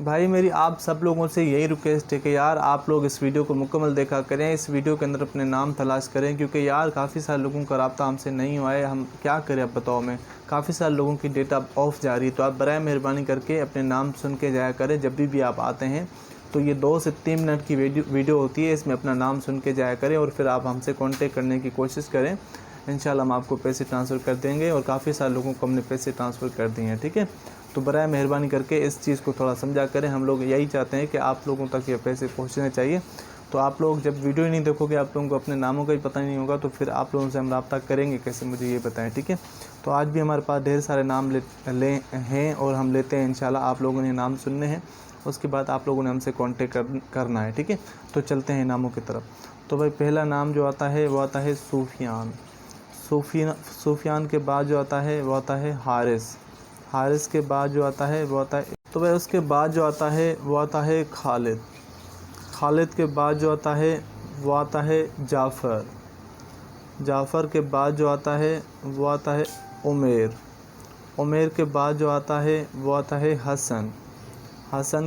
भाई मेरी आप सब लोगों से यही रिक्वेस्ट है कि यार आप लोग इस वीडियो को मुकम्मल देखा करें, इस वीडियो के अंदर अपने नाम तलाश करें, क्योंकि यार काफ़ी सारे लोगों का रब्ता हमसे नहीं हुआ है। हम क्या करें अब बताओ। मैं काफ़ी सारे लोगों की डेटा ऑफ जा रही है, तो आप बराए मेहरबानी करके अपने नाम सुन के जाया करें। जब भी आप आते हैं तो ये 2 से 3 मिनट की वीडियो होती है, इसमें अपना नाम सुन के जाया करें और फिर आप हमसे कॉन्टेक्ट करने की कोशिश करें। इंशाल्लाह हम आपको पैसे ट्रांसफ़र कर देंगे और काफ़ी सारे लोगों को हमने पैसे ट्रांसफ़र कर दिए हैं, ठीक है। तो बराए मेहरबानी करके इस चीज़ को थोड़ा समझा करें। हम लोग यही चाहते हैं कि आप लोगों तक ये पैसे पहुंचने चाहिए। तो आप लोग जब वीडियो ही नहीं देखोगे, आप लोगों को अपने नामों का ही पता नहीं होगा, तो फिर आप लोगों से हम रब्ता करेंगे कैसे, मुझे ये बताएं, ठीक है। तो आज भी हमारे पास ढेर सारे नाम ले हैं और हम लेते हैं इंशाल्लाह। आप लोगों ने नाम सुनने हैं, उसके बाद आप लोगों ने हमसे कॉन्टेक्ट करना है, ठीक है। तो चलते हैं नामों की तरफ। तो भाई पहला नाम जो आता है वो आता है सूफियान। सूफियान के बाद जो आता है वो आता है हारिस के बाद जो आता है वो आता है, तो भाई उसके बाद जो आता है वो आता है खालिद के बाद जो आता है वो आता है जाफ़र के बाद जो आता है वो आता है उमेर के बाद जो आता है वो आता है हसन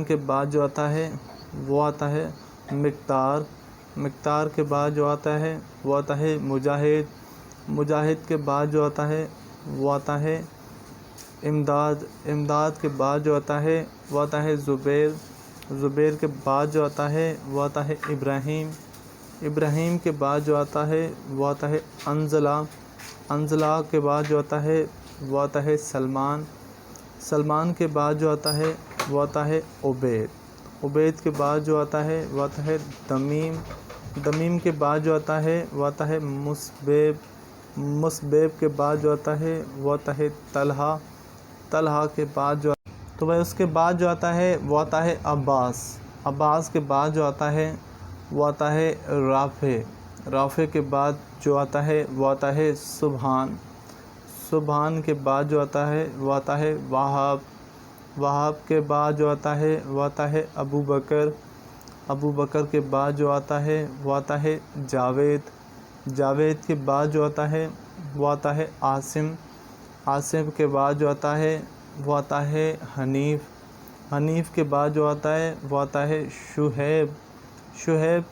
के बाद जो आता है वो आता है मिक़दार के बाद जो आता है वो आता है मुजाहिद के बाद जो आता है वो आता है इमदाद के बाद जो आता है वो आता है ज़ुबैर के बाद जो आता है वो आता है इब्राहीम के बाद जो आता है वो आता है अंज़ला के बाद जो आता है वो आता है सलमान के बाद जो आता है वो आता है उबैद के बाद जो आता है वो आता है दमीम के बाद जो आता है वो आता है मुसबेब के बाद जो आता है वो आता है तलहा के बाद जो, तो भाई उसके बाद जो आता है वो आता है अब्बास के बाद जो आता है वो आता है राफ़े के बाद जो आता है वो आता है सुबहान के बाद जो आता है वो आता है वहाब के बाद जो आता है वो आता है अबू बकर के बाद जो आता है वो आता है जावेद के बाद जो आता है वो आता है आसिम के बाद जो आता है वो आता है हनीफ़ के बाद जो आता है वो आता है शुहैब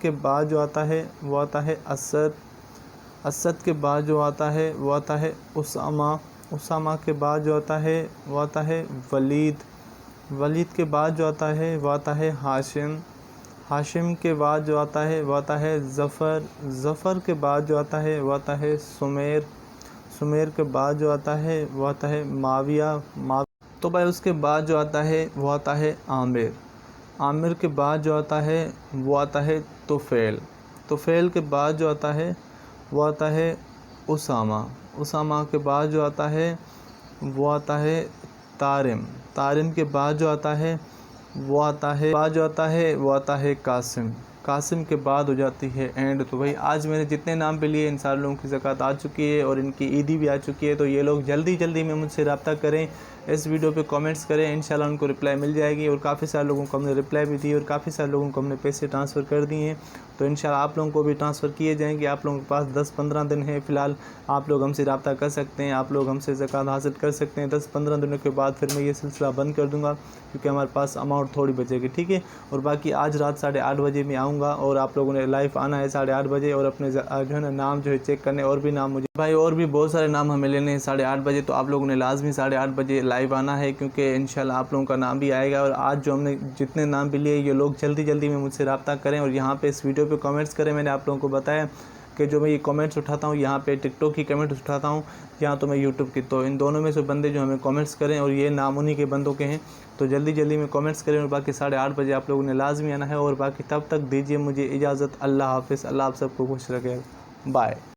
के बाद जो आता है वो आता है असद के बाद जो आता है वो आता है उसामा के बाद जो आता है वो आता है वलीद के बाद जो आता है वो आता है हाशिम के बाद जो आता है वो आता है ज़फ़र के बाद जो आता है वो आता है सुमेर के बाद जो आता है वो आता है माविया। तो भाई उसके बाद जो आता है वो आता है आमिर के बाद जो आता है वो आता है तुफ़ैल के बाद जो आता है वो आता है उसामा के बाद जो आता है वो आता है तारिम के बाद जो आता है वो आता है कासिम के बाद हो जाती है एंड। तो भाई आज मैंने जितने नाम पे लिए इन सारे लोगों की ज़कात आ चुकी है और इनकी ईदी भी आ चुकी है। तो ये लोग जल्दी में मुझसे रब्ता करें, इस वीडियो पे कमेंट्स करें, इंशाल्लाह उनको रिप्लाई मिल जाएगी। और काफ़ी सारे लोगों को हमने रिप्लाई भी दी और काफ़ी सारे लोगों को हमने पैसे ट्रांसफ़र कर दिए हैं। तो इंशाल्लाह आप लोगों को भी ट्रांसफ़र किए जाएंगे। आप लोगों के पास 10-15 दिन है फ़िलहाल, आप लोग हमसे रब्ता कर सकते हैं, आप लोग हमसे ज़कात हासिल कर सकते हैं। 10-15 दिनों के बाद फिर मैं ये सिलसिला बंद कर दूँगा, क्योंकि हमारे पास अमाउंट थोड़ी बचेगी, ठीक है। और बाकी आज रात 8:30 बजे मैं आऊँगा और आप लोगों ने लाइव आना है 8:30 बजे और अपने जो है ना नाम जो है चेक करने। और भी नाम मुझे भाई और भी बहुत सारे नाम हमें लेने हैं 8:30 बजे। तो आप लोगों ने लाजमी 8:30 बजे लाइव आना है, क्योंकि इंशाल्लाह आप लोगों का नाम भी आएगा। और आज जो हमने जितने नाम भी लिए, ये लोग जल्दी में मुझसे रब्ता करें और यहाँ पे इस वीडियो पे कमेंट्स करें। मैंने आप लोगों को बताया कि जो मैं ये कमेंट्स उठाता हूँ, यहाँ पे टिकटॉक की कमेंट्स उठाता हूँ, यहाँ तो मैं यूट्यूब की। तो इन दोनों में से बंदे जो हमें कमेंट्स करें और ये नाम उन्हीं के बंदों के हैं। तो जल्दी में कमेंट्स करें और बाकी 8:30 बजे आप लोगों ने लाजमी आना है। और बाकी तब तक दीजिए मुझे इजाज़त। अल्लाह हाफ़िज़। अल्लाह आप सबको खुश रखे। बाय।